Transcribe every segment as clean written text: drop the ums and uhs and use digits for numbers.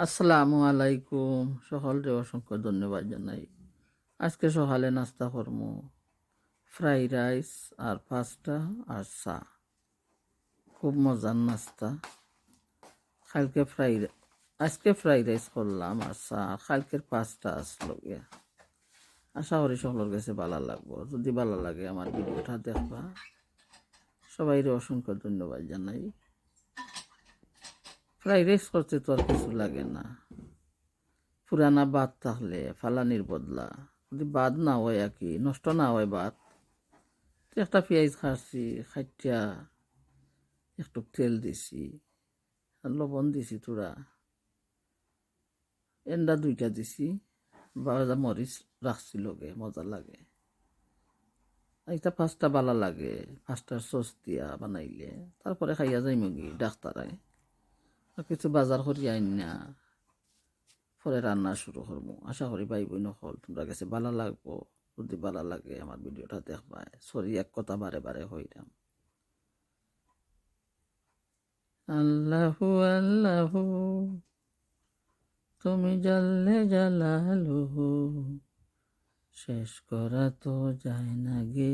আসসালামু আলাইকুম। সকলকে অসংখ্য ধন্যবাদ জানাই। আজকে সকালে নাস্তা করমু ফ্রাইড রাইস আর পাস্তা আর চা। খুব মজার নাস্তা। আজকে ফ্রাইড রাইস করলাম আর চা, আর কালকের পাস্তা আসলো গিয়া। আশা করি সকলের কাছে ভালো লাগবো। যদি ভালো লাগে আমার ভিডিওটা দেখবা। সবাইরে অসংখ্য ধন্যবাদ জানাই। ফ্রাইড রাইস করতে তো আর কিছু লাগে না। পুরানা ভাত থাকলে ফালানির বদলা যদি বাদ না হয় আর কি নষ্ট না হয় ভাত, তো একটা পেঁয়াজ খাচ্ছি, খাইটা একটু তেল দিছি আর লবণ দিছি, তোরা এন্ডা দুইটা দিছি, বাজা মরিচ রাখছি লগে, মজা লাগে। এটা পাঁচটা বালা লাগে, পাঁচটার সস দিয়া বানাইলে তারপরে খাইয়া যাই মুগি ডাক্তারায়। আর কিছু বাজার করি আইন না, পরে রান্না শুরু করবো। আশা করি ভাই বোন হল তোমরা কাছে ভালো লাগবো। যদি ভালো লাগে আমার ভিডিওটা দেখবা। সরি, এক কথা বারে বারে হইলাম। আল্লাহু আল্লাহু তুমি জাল্লে জালালুহু, শেষ করা তো যায় না গে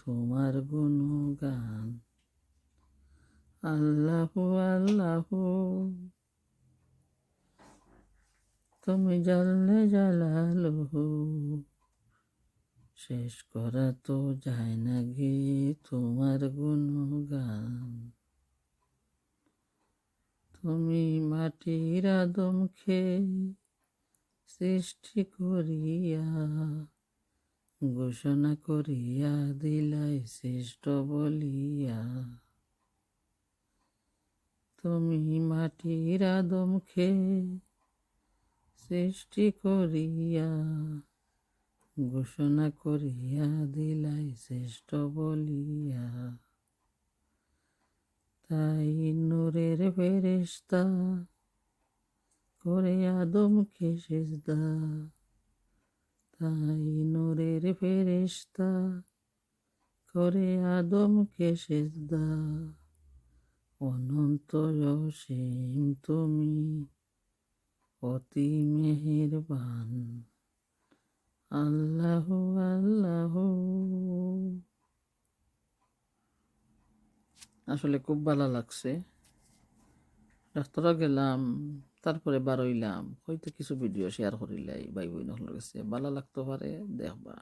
তোমার গুণগান। আল্লাহু আল্লাহু তুমি জাল্লে জালালুহু, শেষ করা তো যায় না গে তোমার গুণগান। তুমি মাটির আদম খেয়ে সৃষ্টি করিয়া, ঘোষণা করিয়া দিলাই শ্রেষ্ঠ বলিয়া। তুমি মাটির আদম খেয়ে সৃষ্টি করিয়া, ঘোষণা করিয়া দিলাই শ্রেষ্ঠ বলিয়া। তাই নূরের ফেরেশতা করে আদমকে সিজদা, তাই নূরের ফেরেশতা করে আদমকে সিজদা। অনন্ত অসীম তুমি অতি মেহেরবান। আল্লাহু আল্লাহু। আসলে খুব ভালো লাগছে। ডাক্তারও গেলাম, তারপরে বারইলাম, হয়তো কিছু ভিডিও শেয়ার করিলাই ভাই বোন গেছে, ভালো লাগতে পারে দেখবা।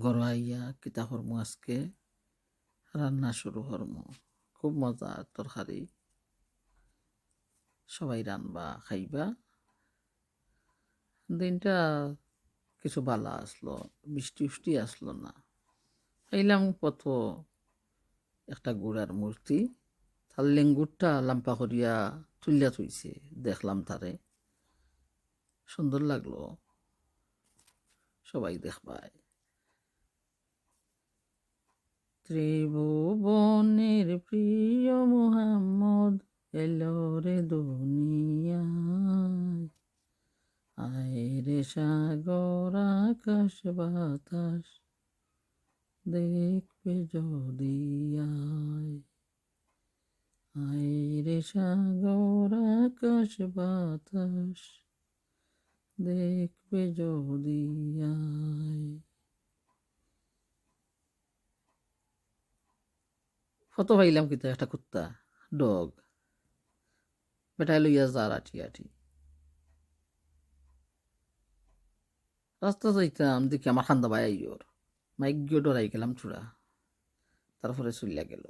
ঘর আইয়া কিতা করমু, আজকে রান্না শুরু করমু। খুব মজা তরকারি, সবাই রানবা খাইবা। দিনটা কিছু বালা আসলো, বৃষ্টি উষ্টি আসলো না। খাইলাম কত একটা গুড়ার মূর্তি, তার লেঙ্গুরটা লাম্পা করিয়া তুলিয়া থইছে, দেখলাম তারে, সুন্দর লাগলো। সবাই দেখবাই। ত্রিভুবনের প্রিয় মুহাম্মদ এলো রে দুনিয়ায়। আয় রে সাগর আকাশ বাতাস দেখবে যদি আয়। আয় রে সাগর আকাশ বাতাস দেখবে যদি আয়। কত পাইলাম কিন্তু একটা কুত্তা, ডগ, বেটাই লইয়া যার আটি আটি। রাস্তা যাইতাম, দেখি আমার খান্দা ভাই আইয়র, মাইগ্য ডরাই গেলাম চূড়া। তারপরে চলিয়া গেল,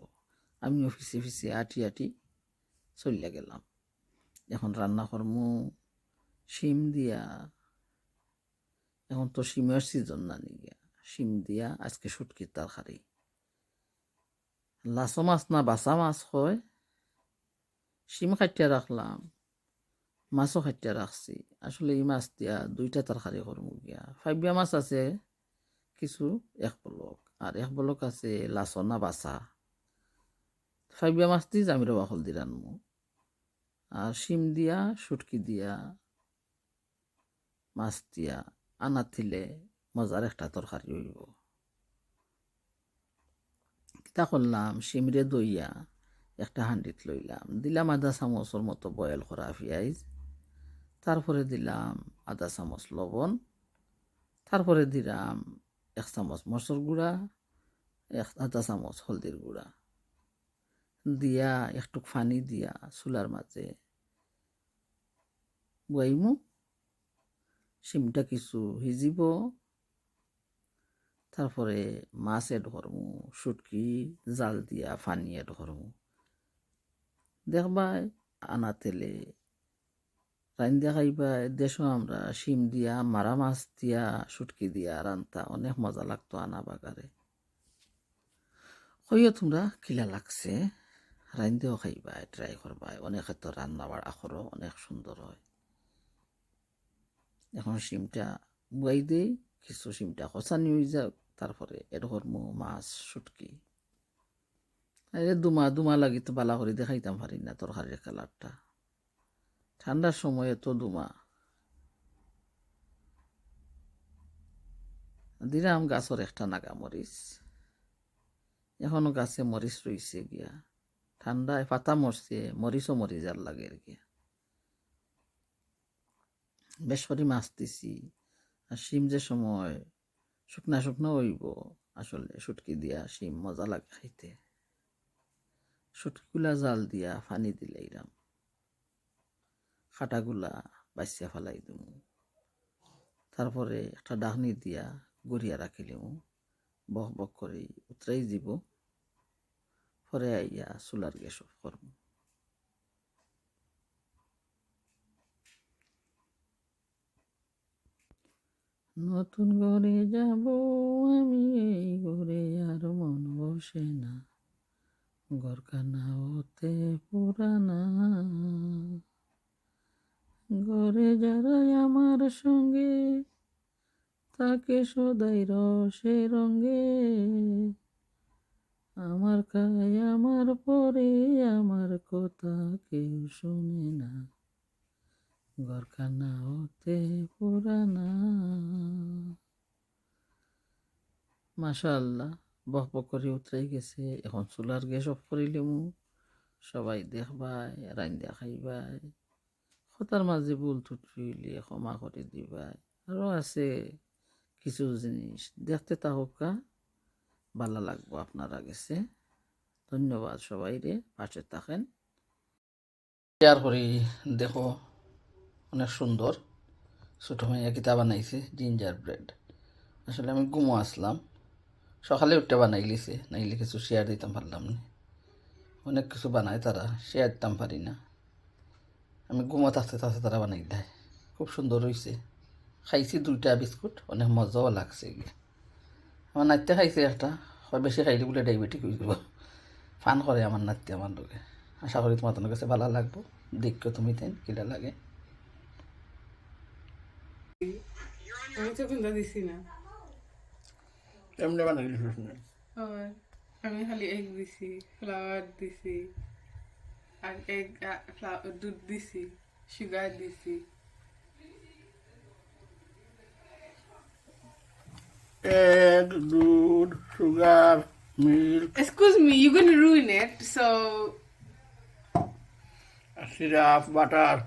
আমিও ফিসে ফিসে আটি আটি চলিয়া গেলাম। এখন রান্না করমু শিম দিয়া। এখন তো শিমের সিজন না নিয়া, শিম দিয়া আজকে শুটকির তরকারি। লাসো মাছ না বাসা মাছ হয়, শিম খাইটিয়া রাখলাম, মাছও খাইটিয়া রাখছি। আসলে এই মাছ দিয়া দুইটা তরকারি করমু গিয়া। ফাইবিয়া মাছ আছে কিছু, এক বলক, আর এক বলক আছে লাসো না বাসা। ফাইবিয়া মাছ দিয়ে জামিরো বাকল দি রানমু, আর শিম দিয়া শুটকি দিয়া মাছ দিয়া আনা থিলে মজার একটা তরকারি হইব। কিতা করলাম, শিমরে দইয়া একটা হাঁডিত লইলাম, দিলাম আধা চামচের মতো বয়েল করা পেঁয়াজ, তারপরে দিলাম আধা চামচ লবণ, তারপরে দিলাম 1 চামচ মরচর গুঁড়া, আধা চামচ হলদির গুঁড়া দিয়া একটু পানি দিয়া চুলার মাঝে বইমু। শিমটা কিছু হিজিব, তারপরে মাছ এড করমু, শুটকি জাল দিয়া পানি এড করমু। দেখবাই আনা তেলে রান্ধা খাইবাই। দেশও আমরা শিম দিয়া, মারা মাছ দিয়া, শুটকি দিয়া রান্তা অনেক মজা লাগতো আনা বাগারে। কইও তোমরা কিলা লাগছে, রান্ধেও খাইবাই, ট্রাই করবাই। অনেকে তো রান্না বাড়া করো, অনেক সুন্দর হয়। এখন শিমটা বুয়াই দেই, কিছু শিমটা খসানি হয়ে যাক, তারপরে এড করমু মাছ শুটকি। দুমা দুমা লাগি তো বালা করে দেখাইতাম পারি না তরকারির কালারটা। ঠান্ডার সময়ে তো দুমা দিলাম গাছের একটা নাগা মরিচ, এখনো গাছে মরিচ রইছে গিয়া। ঠান্ডায় পাতা মরছে, মরিচও মরিচার লাগে আর কি। বেশ করে মাছ দিছি। আর শিম যে সময় শুকনা শুকনো হইব, আসলে শুটকি দিয়া শিম মজা লাগে খাইতে। শুটকিগুলা জাল দিয়া পানি দিলাইরাম, খাটাগুলা বাছিয়া ফেলাই দিম, তারপরে একটা ডাকনি দিয়া গড়িয়া রাখিলিম। বক বক করে উতরাই দিব, পরে আইয়া চুলার গ্যাস অফ করব। নতুন ঘরে যাব আমি, এই ঘরে আর মন বসে না, ঘরখানা হতে পুরানা। ঘরে যারাই আমার সঙ্গে, তাকে সদাই রসে রঙ্গে, আমার খায় আমার পরে, আমার কথা কেউ শুনে না, ঘরখানা হতে পুরানা। মাশাআল্লাহ, বক বক করে উতরাই গেছে। এখন চুলার গ্যাস অফ করিলেমু, সবাই দেখবাই, রান্না খাইবাই। কথার মাঝে ভুল ত্রুটি হইলে ক্ষমা করে দিবাই। আরও আছে কিছু জিনিস, দেখতে থাকুকা, ভালো লাগবো আপনারা গেছে। ধন্যবাদ সবাই রে, পাশে থাকেন, শেয়ার করি। দেখো অনেক সুন্দর ছোটো মেয়ে কিতা বানাইছে, জিঞ্জার ব্রেড। আসলে আমি ঘুমো আসলাম, সকালে উঠতে বানাই লিছে, নাইলে কিছু শেয়ার দিতাম পারলাম না। অনেক কিছু বানায় তারা, শেয়ার দিতাম পারি না। আমি ঘুমো থাকতে থাকতে তারা বানাই দেয়, খুব সুন্দর হয়েছে। খাইছি 2টা বিস্কুট, অনেক মজাও লাগছে গিয়ে। আমার নাত্যে খাইছে একটা, বেশি খাইলে বলে ডায়াবেটিক হয়ে যাব। ফান করে আমার নাত্যে আমার লোকে। আশা করি তোমার কাছে ভালো লাগবো, দেখো তুমি তেন কিটা লাগে। আমি তো কিন্তু দিছি না। এমনি বানাই আমি খালি এগ দিছি, ফ্লাওয়ার দিছি, আর দুধ দিছি, সুগার দিছি। egg, দুধ, sugar, milk, Excuse me, you're gonna ruin it, so syrup, butter.